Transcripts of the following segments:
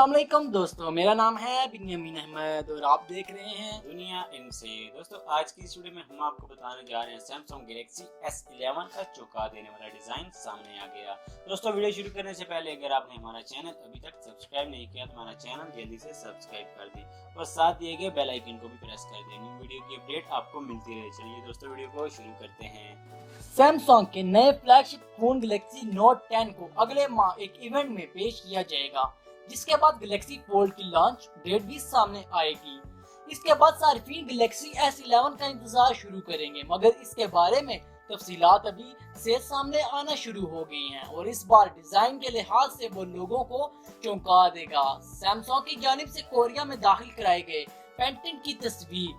अस्सलाम वालेकुम दोस्तों, मेरा नाम है बिन्यामीन अहमद और आप देख रहे हैं दुनिया इनसे। दोस्तों आज की इस वीडियो में हम आपको बताने जा रहे हैं सैमसंग गैलेक्सी S11 का चौंका देने वाला डिजाइन सामने आ गया। दोस्तों वीडियो शुरू करने से पहले अगर आपने हमारा चैनल अभी तक सब्सक्राइब नहीं किया तो हमारा चैनल जल्दी से सब्सक्राइब कर दें और साथ दिए गए बेल आइकन को भी प्रेस कर दें। वीडियो की अपडेट आपको मिलती रहे। चलिए दोस्तों वीडियो को शुरू करते हैं। सैमसंग के नए फ्लैगशिप फोन गैलेक्सी नोट 10 को अगले माह एक इवेंट में पेश किया जाएगा, जिसके बाद गैलेक्सी फोल्ड की लॉन्च डेट भी सामने आएगी। इसके बाद सार्फिन गैलेक्सी S11 का इंतजार शुरू करेंगे, मगर इसके बारे में तफसीलात अभी से सामने आना शुरू हो गई हैं और इस बार डिजाइन के लिहाज से वो लोगों को चौंका देगा। सैमसंग की जानिब से कोरिया में दाखिल कराए गए पेटेंट की तस्वीर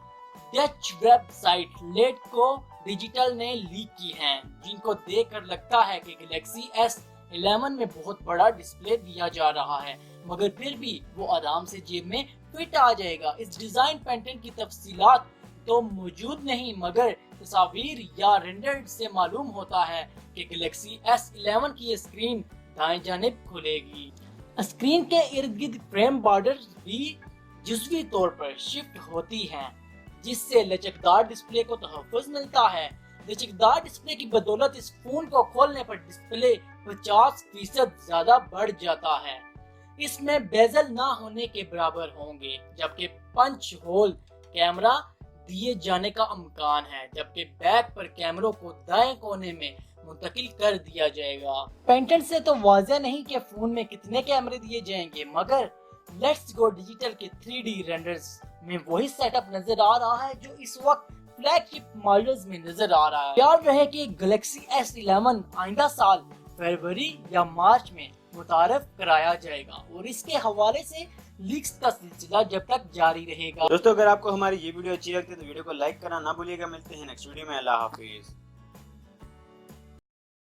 डच वेबसाइट लेट को डिजिटल ने लीक की हैं, जिनको देखकर लगता है कि गैलेक्सी S11 में बहुत बड़ा डिस्प्ले दिया जा रहा है, मगर फिर भी वो आराम से जेब में फिट आ जाएगा। इस डिजाइन पेटेंट की तफसीलात तो मौजूद नहीं, मगर तस्वीर या रेंडर से मालूम होता है कि गैलेक्सी S11 की स्क्रीन दाएं जानिब खुलेगी। स्क्रीन के इर्द गिर्द फ्रेम बॉर्डर भी जुज़वी तौर पर शिफ्ट होती हैं, जिससे लचकदार डिस्प्ले को तहफ़्फ़ुज़ मिलता है। लचकदार डिस्प्ले की बदौलत इस फोन को खोलने पर डिस्प्ले 50% ज्यादा बढ़ जाता है। इसमें बेजल ना होने के बराबर होंगे, जबकि पंच होल कैमरा दिए जाने का इम्कान है, जबकि बैक पर कैमरों को दाएं कोने में मुंतकिल कर दिया जाएगा। पेटेंट से तो वाज़ेह नहीं कि फोन में कितने कैमरे दिए जाएंगे, मगर लेट्स गो डिजिटल के 3D रेंडर्स में वही सेटअप नजर आ रहा है जो इस वक्त फ्लैगशिप मॉडल्स में नजर आ रहा है। याद रहे कि गैलेक्सी S11 आइंदा साल फरवरी या मार्च में मुतारफ कराया जाएगा और इसके हवाले से लीक्स का सिलसिला जब तक जारी रहेगा। दोस्तों अगर आपको हमारी ये वीडियो अच्छी लगती है तो वीडियो को लाइक करना ना भूलिएगा। मिलते हैं नेक्स्ट वीडियो में। अल्लाह हाफिज।